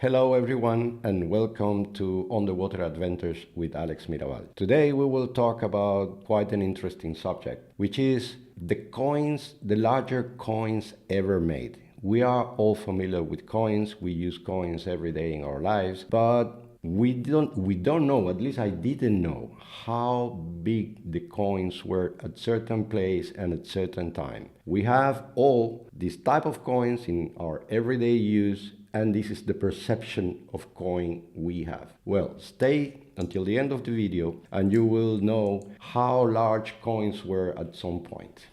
Hello everyone and welcome to Underwater Adventures with Alex Mirabal. Today we will talk about quite an interesting subject, which is the coins, the larger coins ever made. We are all familiar with coins, we use coins every day in our lives, but we don't know, at least I didn't know, how big the coins were at certain place and at certain time. We have all these type of coins in our everyday use, and this is the perception of coin we have. Well, stay until the end of the video and you will know how large coins were at some point.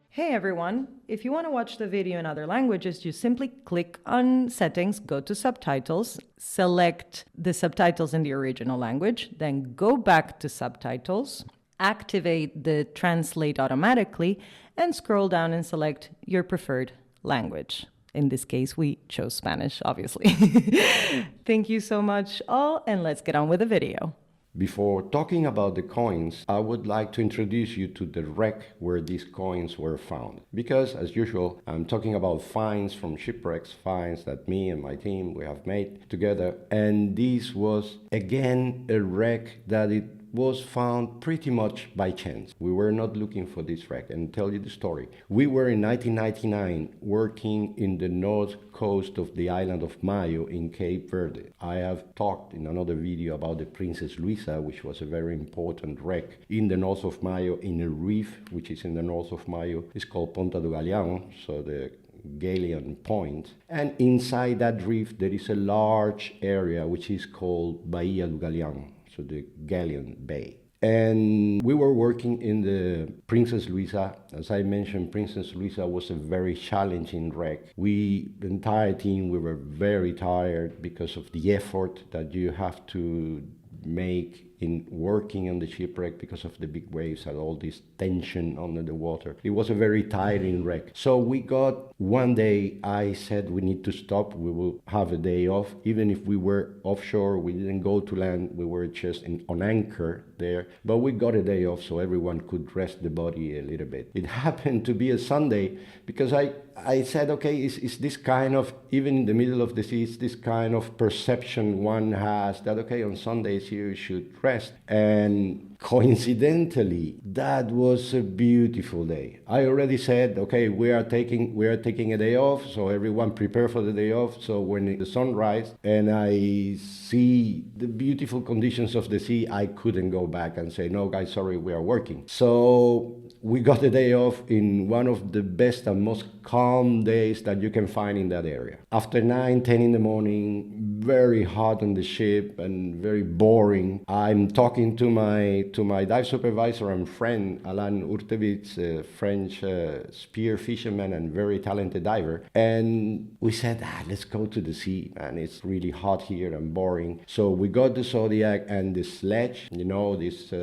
Hey everyone, if you want to watch the video in other languages, you simply click on settings, go to subtitles, select the subtitles in the original language, then go back to subtitles, activate the translate automatically, and scroll down and select your preferred language. In this case, we chose Spanish, obviously. Thank you so much all, and let's get on with the video. Before talking about the coins, I would like to introduce you to the wreck where these coins were found. Because, as usual, I'm talking about finds from shipwrecks, finds that me and my team we have made together. And this was, again, a wreck that it was found pretty much by chance. We were not looking for this wreck, and tell you the story. We were in 1999 working in the north coast of the island of Mayo in Cape Verde. I have talked in another video about the Princess Luisa, which was a very important wreck in the north of Mayo, in a reef which is in the north of Mayo. It's called Ponta do Galeão, so the Galleon Point. And inside that reef there is a large area which is called Bahia do Galeão, so the Galleon Bay. And we were working in the Princess Luisa. As I mentioned, Princess Luisa was a very challenging wreck. The entire team, we were very tired because of the effort that you have to make in working on the shipwreck because of the big waves and all this tension under the water. It was a very tiring wreck. So we got one day, I said we need to stop, we will have a day off. Even if we were offshore, we didn't go to land, we were just on anchor there. But we got a day off so everyone could rest the body a little bit. It happened to be a Sunday because I said, okay, is this kind of, even in the middle of the sea, it's this kind of perception one has that, okay, on Sundays you should rest. And coincidentally, that was a beautiful day. I already said, okay, we are taking a day off, so everyone prepare for the day off. So when the sun rises and I see the beautiful conditions of the sea, I couldn't go back and say, no guys, sorry, we are working. So we got a day off in one of the best and most calm days that you can find in that area. After 9-10 in the morning, very hot on the ship and very boring, I'm talking to my dive supervisor and friend, Alain Urtevitz, a French spear fisherman and very talented diver. And we said, let's go to the sea, man. It's really hot here and boring. So we got the Zodiac and the sledge, you know, this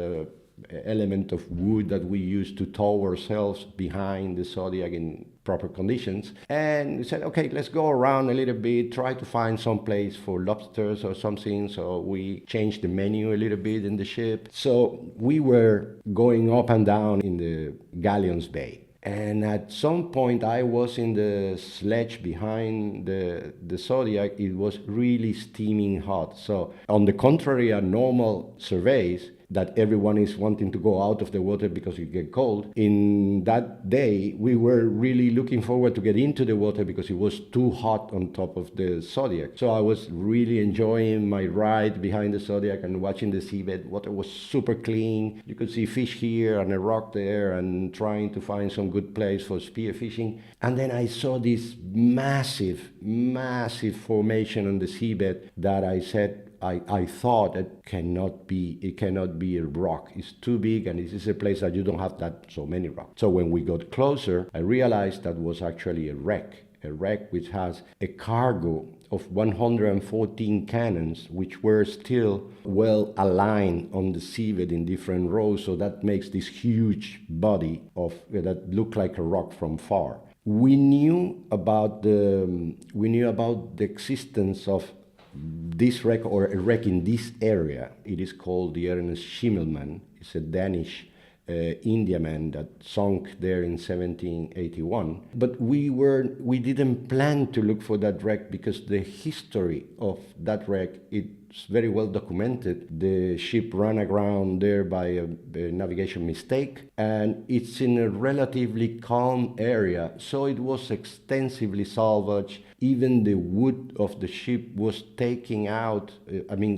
element of wood that we use to tow ourselves behind the Zodiac in proper conditions. And we said, okay, let's go around a little bit, try to find some place for lobsters or something. So we changed the menu a little bit in the ship. So we were going up and down in the Galleon's Bay. And at some point I was in the sledge behind the Zodiac. It was really steaming hot. So on the contrary, at normal surveys, that everyone is wanting to go out of the water because it gets cold. In that day, we were really looking forward to get into the water because it was too hot on top of the Zodiac. So I was really enjoying my ride behind the Zodiac and watching the seabed. Water was super clean. You could see fish here and a rock there and trying to find some good place for spear fishing. And then I saw this massive formation on the seabed that I said, I thought it cannot be a rock. It's too big and this is a place that you don't have that so many rocks. So when we got closer, I realized that was actually a wreck which has a cargo of 114 cannons, which were still well aligned on the seabed in different rows. So that makes this huge body of that looked like a rock from far. We knew about the existence of this wreck, or a wreck in this area. It is called the Schimmelmann. It's a Danish Indiaman that sunk there in 1781. But we didn't plan to look for that wreck because the history of that wreck, it's very well documented. The ship ran aground there by a navigation mistake, and it's in a relatively calm area, so it was extensively salvaged. Even the wood of the ship was taken out.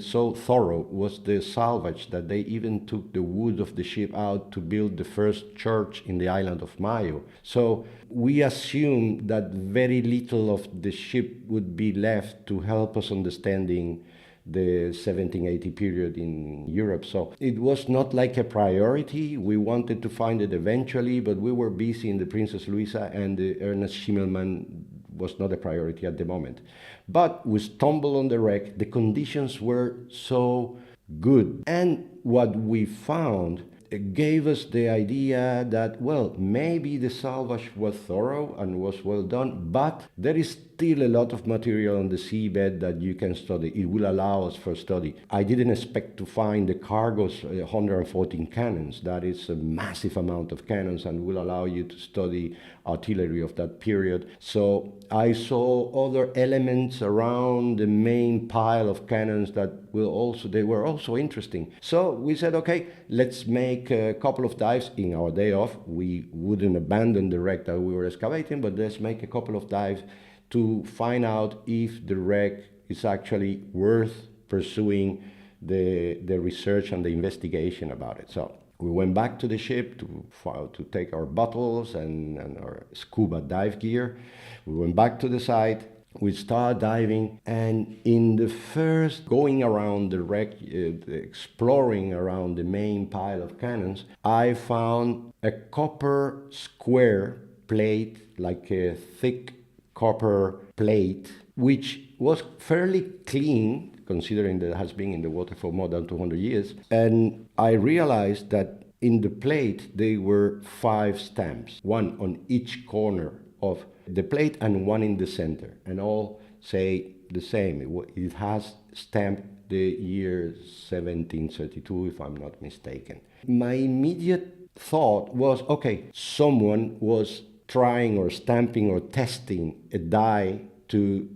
So thorough was the salvage that they even took the wood of the ship out to build the first church in the island of Mayo. So we assumed that very little of the ship would be left to help us understanding the 1780 period in Europe. So it was not like a priority. We wanted to find it eventually, but we were busy in the Princess Louisa, and the Ernest Schimmelmann was not a priority at the moment. But we stumbled on the wreck. The conditions were so good. And what we found gave us the idea that, well, maybe the salvage was thorough and was well done, but there is still a lot of material on the seabed that you can study. It will allow us for study. I didn't expect to find the cargo's 114 cannons. That is a massive amount of cannons and will allow you to study artillery of that period. So I saw other elements around the main pile of cannons that they were also interesting. So we said, okay, let's make a couple of dives in our day off. We wouldn't abandon the wreck that we were excavating, but let's make a couple of dives to find out if the wreck is actually worth pursuing the research and the investigation about it. So we went back to the ship to take our bottles and our scuba dive gear. We went back to the site. We started diving, and in the first going around the wreck, exploring around the main pile of cannons, I found a copper square plate, like a thick copper plate, which was fairly clean, considering that it has been in the water for more than 200 years. And I realized that in the plate there were 5 stamps, one on each corner of the plate and one in the center, and all say the same. It has stamped the year 1732, if I'm not mistaken. My immediate thought was, okay, someone was trying or stamping or testing a die to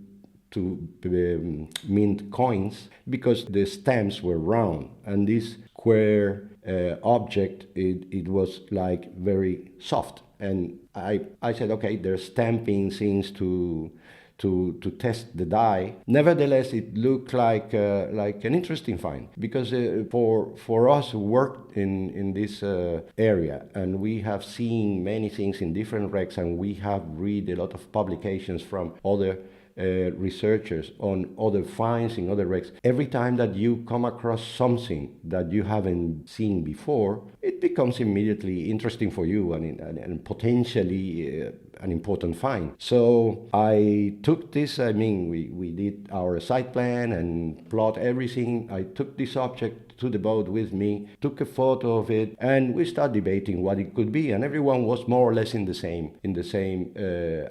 mint coins, because the stamps were round, and this square object, it was like very soft. And I said, okay, they're stamping things to test the die. Nevertheless, it looked like an interesting find, because for us who worked in this area, and we have seen many things in different wrecks, and we have read a lot of publications from other researchers on other finds in other wrecks. Every time that you come across something that you haven't seen before, it becomes immediately interesting for you and potentially an important find. So I took this, we did our site plan and plot everything. I took this object to the boat with me, took a photo of it, and we started debating what it could be. And everyone was more or less in the same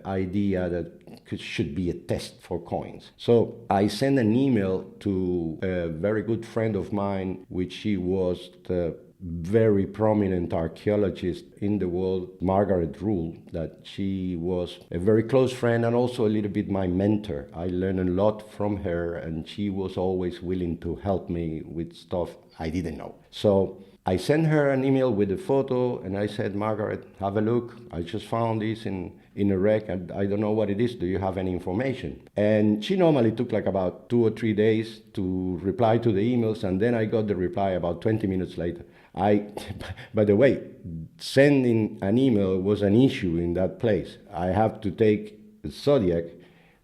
idea that should be a test for coins. So I sent an email to a very good friend of mine, which she was the very prominent archaeologist in the world, Margaret Rule, that she was a very close friend and also a little bit my mentor. I learned a lot from her, and she was always willing to help me with stuff I didn't know. So I sent her an email with a photo, and I said, Margaret, have a look. I just found this in a wreck, and I don't know what it is. Do you have any information? And she normally took like about 2 or 3 days to reply to the emails, and then I got the reply about 20 minutes later. By the way, sending an email was an issue in that place. I have to take the Zodiac,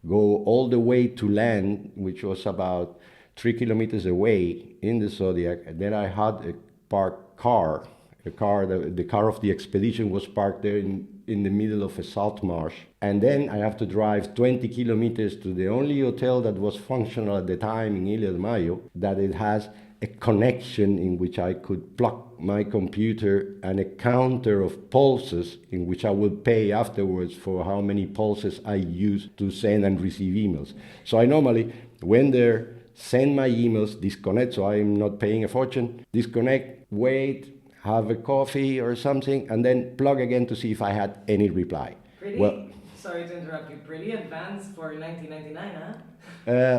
go all the way to land, which was about 3 kilometers away in the Zodiac, and then I had a parked car. The car of the expedition was parked there in the middle of a salt marsh. And then I have to drive 20 kilometers to the only hotel that was functional at the time in Ilha de Mayo, that it has a connection in which I could plug my computer and a counter of pulses in which I would pay afterwards for how many pulses I use to send and receive emails. So I normally went there, send my emails, disconnect, so I'm not paying a fortune, disconnect, wait, have a coffee or something, and then plug again to see if I had any reply. Sorry to interrupt you, pretty advanced for 1999, huh?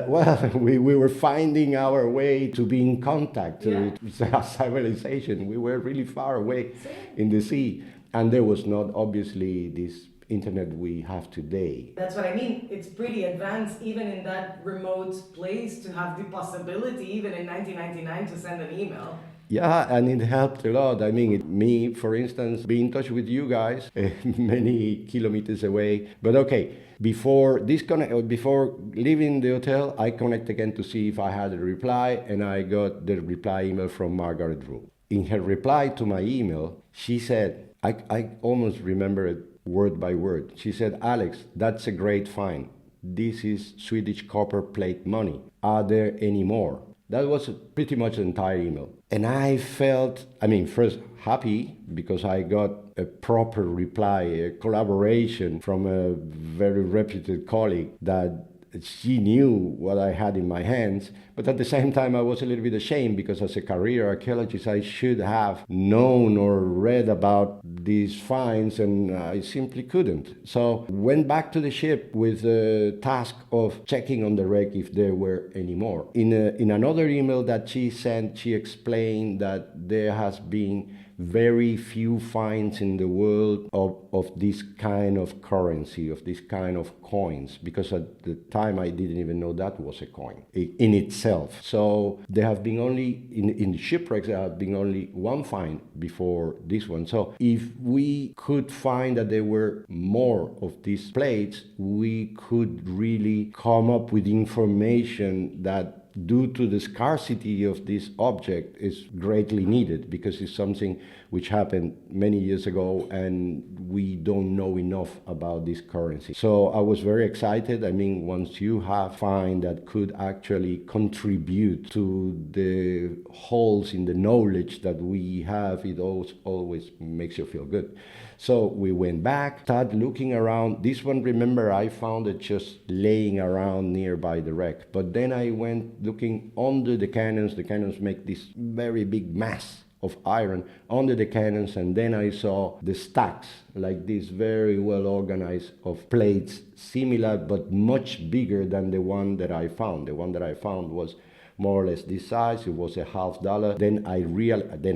Well, we were finding our way to be in contact with civilization. We were really far away in the sea, and there was not obviously this internet we have today. That's what I mean. It's pretty advanced, even in that remote place, to have the possibility, even in 1999, to send an email. Yeah, and it helped a lot. I mean, me, for instance, be in touch with you guys many kilometers away. But okay, before leaving the hotel, I connect again to see if I had a reply, and I got the reply email from Margaret Rule. In her reply to my email, she said, I almost remember it word by word. She said, Alex, that's a great find. This is Swedish copper plate money. Are there any more? That was pretty much the entire email. And I felt, first happy because I got a proper reply, a collaboration from a very reputed colleague that she knew what I had in my hands. But at the same time, I was a little bit ashamed because as a career archaeologist, I should have known or read about these finds, and I simply couldn't. So went back to the ship with the task of checking on the wreck if there were any more. In another email that she sent, she explained that there has been very few finds in the world of this kind of currency, of this kind of coins, because at the time I didn't even know that was a coin in itself. So there have been only, in the shipwrecks, there have been only one find before this one. So if we could find that there were more of these plates, we could really come up with information that, due to the scarcity of this object, is greatly needed, because it's something which happened many years ago and we don't know enough about this currency. So I was very excited. Once you have find that could actually contribute to the holes in the knowledge that we have, it always makes you feel good. So we went back, started looking around. This one, remember, I found it just laying around nearby the wreck. But then I went looking under the cannons. The cannons make this very big mass of iron under the cannons, and then I saw the stacks, like this very well organized of plates, similar but much bigger than the one that I found. The one that I found was more or less this size. It was $0.50. Then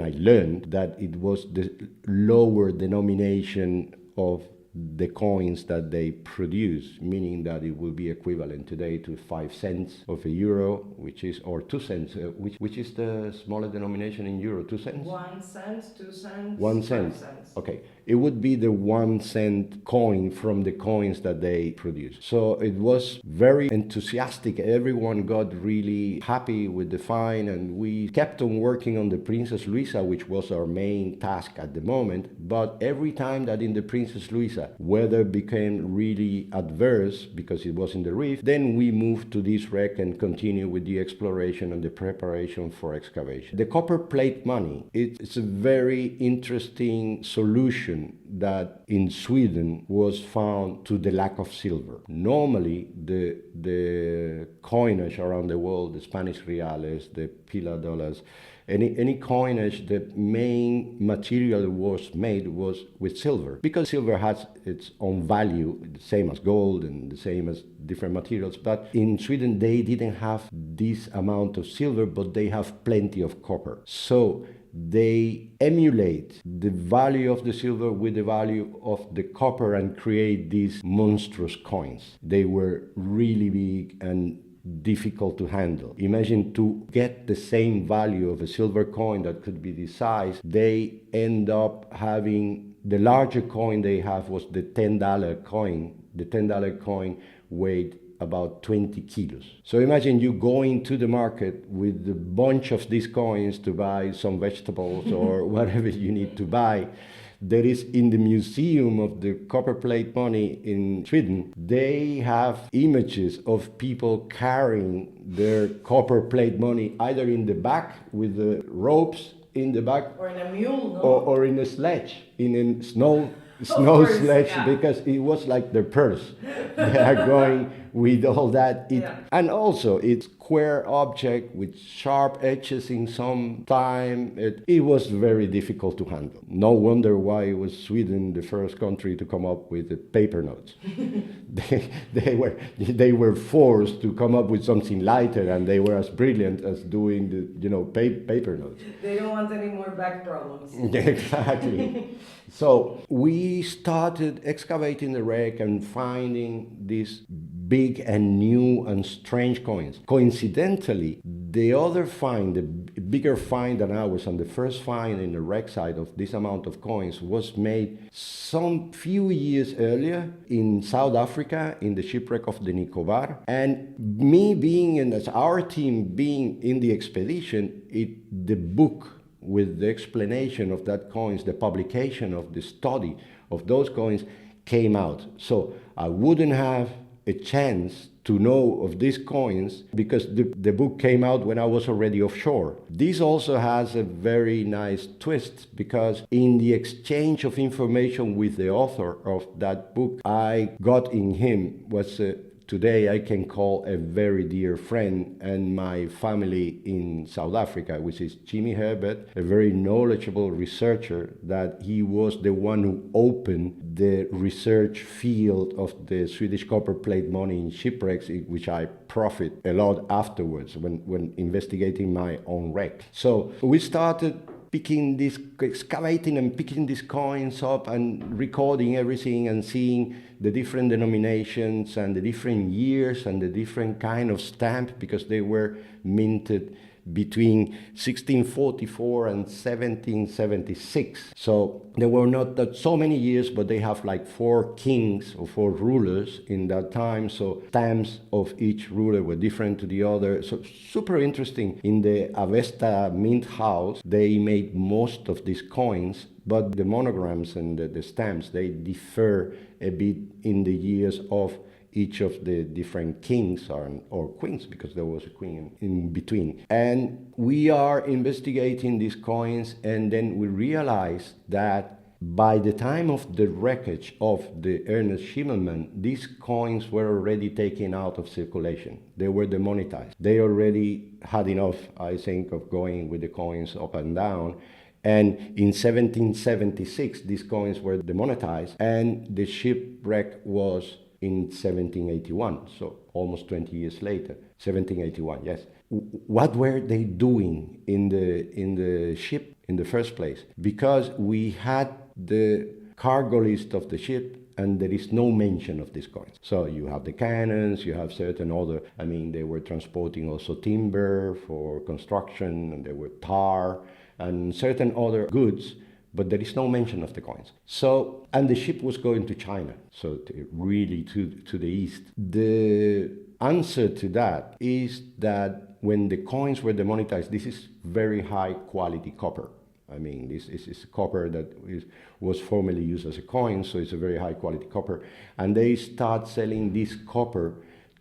I learned that it was the lower denomination of the coins that they produce, meaning that it will be equivalent today to 5 cents of a euro, which is, or 2 cents, which is the smaller denomination in euro, 2 cents? 1 cent, 2 cents, 1 cent. 5 cents. Okay. It would be the 1 cent coin from the coins that they produce. So it was very enthusiastic. Everyone got really happy with the find, and we kept on working on the Princess Luisa, which was our main task at the moment. But every time that in the Princess Luisa weather became really adverse because it was in the reef, then we moved to this wreck and continue with the exploration and the preparation for excavation. The copper plate money, it's a very interesting solution that in Sweden was found to the lack of silver. Normally, the coinage around the world, the Spanish reales, the pilar dollars, any coinage, the main material was made was with silver, because silver has its own value, the same as gold and the same as different materials. But in Sweden, they didn't have this amount of silver, but they have plenty of copper. So they emulate the value of the silver with the value of the copper and create these monstrous coins. They were really big and difficult to handle. Imagine to get the same value of a silver coin that could be this size, they end up having, the larger coin they have was the $10 coin. The $10 coin weighed about 20 kilos. So imagine you going to the market with a bunch of these coins to buy some vegetables or whatever you need to buy. There is in the Museum of the Copper Plate Money in Sweden, they have images of people carrying their copper plate money either in the back with the ropes in the back, or in a mule, no? or in a sledge, in a snow course, sledge, yeah. because it was like their purse. They are going with all that. And also it's square object with sharp edges in some time. It was very difficult to handle. No wonder why it was Sweden the first country to come up with the paper notes. they were forced to come up with something lighter, and they were as brilliant as doing the paper notes. They don't want any more back problems. Exactly. So we started excavating the wreck and finding these big and new and strange coins. Coincidentally, the other find, the bigger find than ours, and the first find in the wreck site of this amount of coins was made some few years earlier in South Africa in the shipwreck of the Nicobar. And me being as our team being in the expedition, the book with the explanation of that coins, the publication of the study of those coins came out. So I wouldn't have a chance to know of these coins because the book came out when I was already offshore. This also has a very nice twist because in the exchange of information with the author of that book, I got in him was today I can call a very dear friend and my family in South Africa, which is Jimmy Herbert, a very knowledgeable researcher that he was the one who opened the research field of the Swedish copper plate money in shipwrecks, which I profit a lot afterwards when investigating my own wreck. So we started excavating and picking these coins up and recording everything and seeing the different denominations and the different years and the different kind of stamp because they were minted between 1644 and 1776. So there were not that so many years, but they have like 4 kings or 4 rulers in that time. So stamps of each ruler were different to the other. So super interesting. In the Avesta Mint House, they made most of these coins, but the monograms and the stamps, they differ a bit in the years of each of the different kings or queens, because there was a queen in between. And we are investigating these coins, and then we realized that by the time of the wreckage of the Ernest Schimmelmann, these coins were already taken out of circulation. They were demonetized. They already had enough, I think, of going with the coins up and down. And in 1776, these coins were demonetized, and the shipwreck was in 1781, so almost 20 years later, 1781, yes. What were they doing in the ship in the first place? Because we had the cargo list of the ship, and there is no mention of these coins. So you have the cannons, you have certain other, they were transporting also timber for construction, and there were tar, and certain other goods, but there is no mention of the coins. So, and the ship was going to China, so really to the east. The answer to that is that when the coins were demonetized, this is very high quality copper. This is copper that was formerly used as a coin, so it's a very high quality copper. And they start selling this copper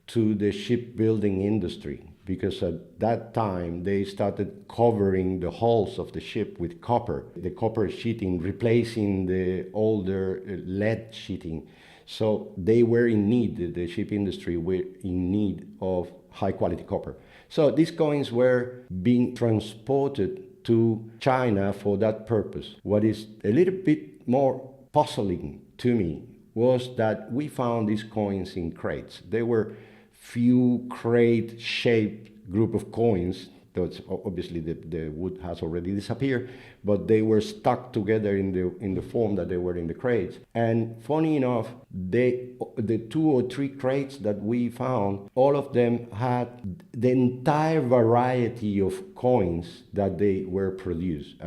to the shipbuilding industry, because at that time they started covering the hulls of the ship with copper, the copper sheeting, replacing the older lead sheeting. So they were in need, the ship industry were in need of high quality copper. So these coins were being transported to China for that purpose. What is a little bit more puzzling to me was that we found these coins in crates. They were few crate-shaped group of coins. That's obviously the wood has already disappeared, but they were stuck together in the form that they were in the crates. And funny enough, the 2 or 3 crates that we found, all of them had the entire variety of coins that they were produced.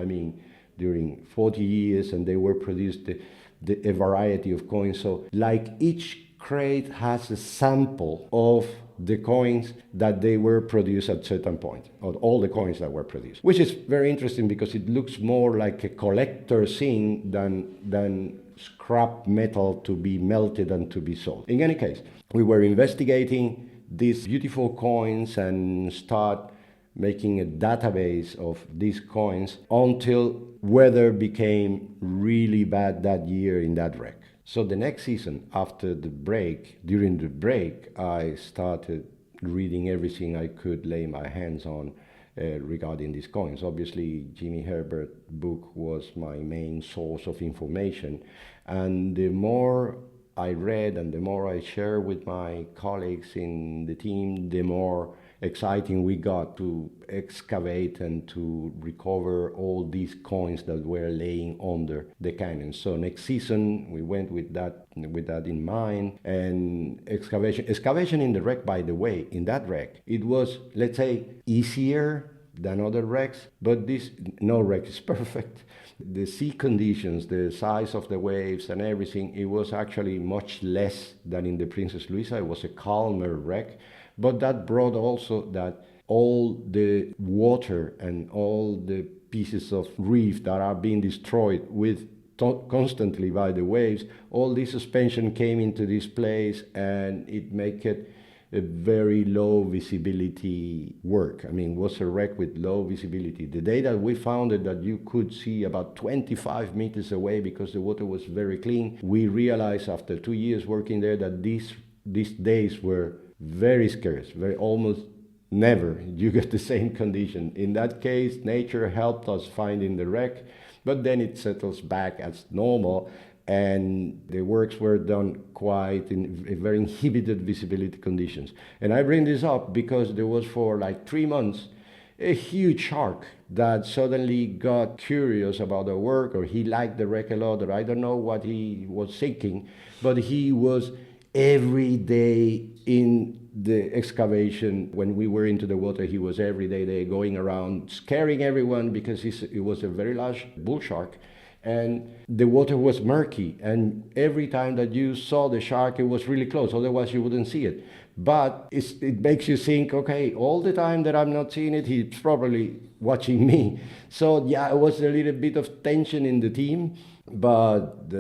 During 40 years, and they were produced a variety of coins. So like each crate has a sample of the coins that they were produced at certain point, or all the coins that were produced, which is very interesting because it looks more like a collector thing than scrap metal to be melted and to be sold. In any case, we were investigating these beautiful coins and start making a database of these coins until weather became really bad that year in that wreck. So the next season, after the break, during the break, I started reading everything I could lay my hands on regarding these coins. Obviously, Jimmy Herbert's book was my main source of information. And the more I read and the more I shared with my colleagues in the team, the more exciting we got to excavate and to recover all these coins that were laying under the canyon. So next season we went with that in mind. And excavation in the wreck, by the way, in that wreck, it was, let's say, easier than other wrecks, but no wreck is perfect. The sea conditions, the size of the waves and everything, it was actually much less than in the Princess Louisa. It was a calmer wreck. But that brought also that all the water and all the pieces of reef that are being destroyed constantly by the waves, all this suspension came into this place, and it made it a very low visibility work. I mean, it was a wreck with low visibility. The day that we found it, that you could see about 25 meters away because the water was very clean, we realized after 2 years working there that these days were very scarce, almost never you get the same condition. In that case, nature helped us finding the wreck, but then it settles back as normal, and the works were done quite in very inhibited visibility conditions. And I bring this up because there was for like 3 months a huge shark that suddenly got curious about the work, or he liked the wreck a lot, or I don't know what he was thinking, but he was every day in the excavation. When we were into the water, he was every day there going around scaring everyone because it was a very large bull shark, and the water was murky, and every time that you saw the shark, it was really close, otherwise you wouldn't see it. But it makes you think, okay, all the time that I'm not seeing it, he's probably watching me. So yeah, it was a little bit of tension in the team, but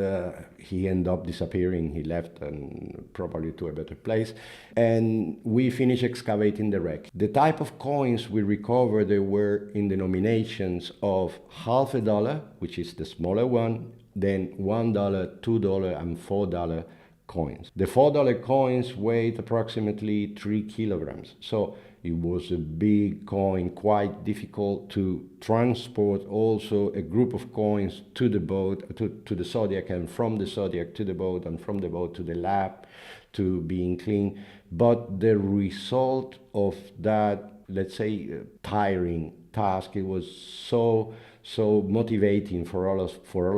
he ended up disappearing. He left, and probably to a better place. And we finished excavating the wreck. The type of coins we recovered, they were in denominations of $50, which is the smaller one, then $1, $2, and $4 coins. The $4 coins weighed approximately 3 kilograms. So it was a big coin, quite difficult to transport. Also a group of coins to the boat, to the Zodiac, and from the Zodiac to the boat, and from the boat to the lab to being clean. But the result of that, let's say, tiring task, it was so motivating for all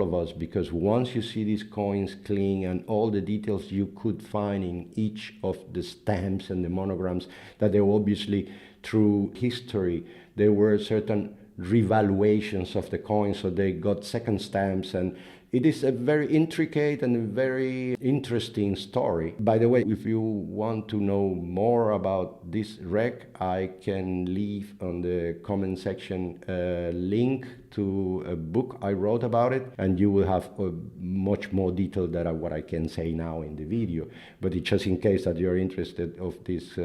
of us, because once you see these coins clean and all the details you could find in each of the stamps and the monograms, that they were obviously through history, there were certain revaluations of the coins, so they got second stamps, and it is a very intricate and very interesting story. By the way, if you want to know more about this wreck, I can leave on the comment section a link to a book I wrote about it, and you will have much more detail than what I can say now in the video. But it's just in case that you're interested of this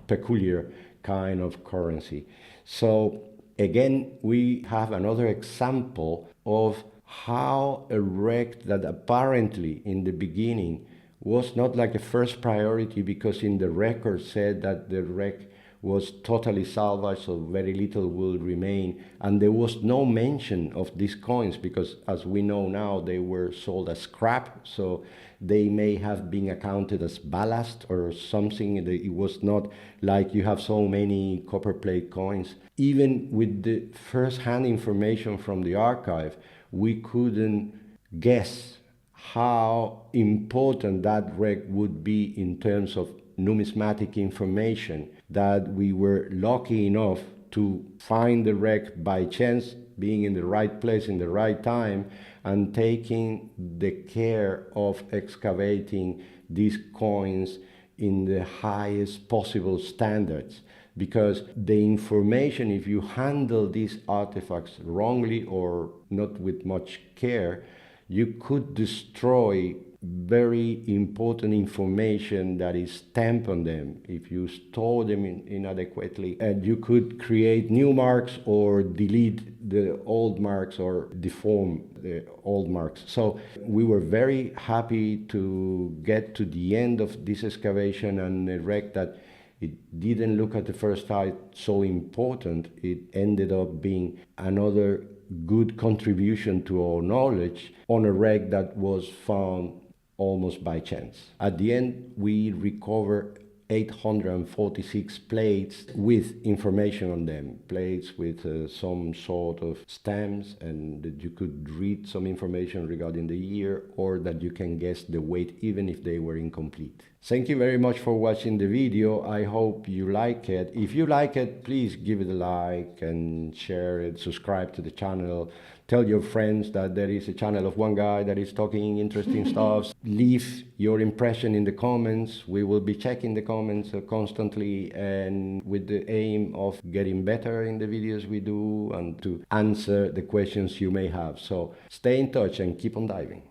peculiar kind of currency. So again, we have another example of how a wreck that apparently in the beginning was not like a first priority, because in the record said that the wreck was totally salvaged, so very little will remain, and there was no mention of these coins because, as we know now, they were sold as scrap, so they may have been accounted as ballast or something. It was not like you have so many copper plate coins. Even with the first-hand information from the archive, we couldn't guess how important that wreck would be in terms of numismatic information, that we were lucky enough to find the wreck by chance, being in the right place in the right time, and taking the care of excavating these coins in the highest possible standards, because the information, if you handle these artifacts wrongly or not with much care, you could destroy very important information that is stamped on them if you store them inadequately, and you could create new marks or delete the old marks or deform the old marks. So we were very happy to get to the end of this excavation and a wreck that it didn't look at the first sight so important. It ended up being another good contribution to our knowledge on a wreck that was found almost by chance. At the end, we recovered 846 plates with information on them, plates with some sort of stamps, and that you could read some information regarding the year, or that you can guess the weight even if they were incomplete. Thank you very much for watching the video. I hope you like it. If you like it, please give it a like and share it, subscribe to the channel. Tell your friends that there is a channel of one guy that is talking interesting stuff. Leave your impression in the comments. We will be checking the comments constantly, and with the aim of getting better in the videos we do and to answer the questions you may have. So stay in touch and keep on diving.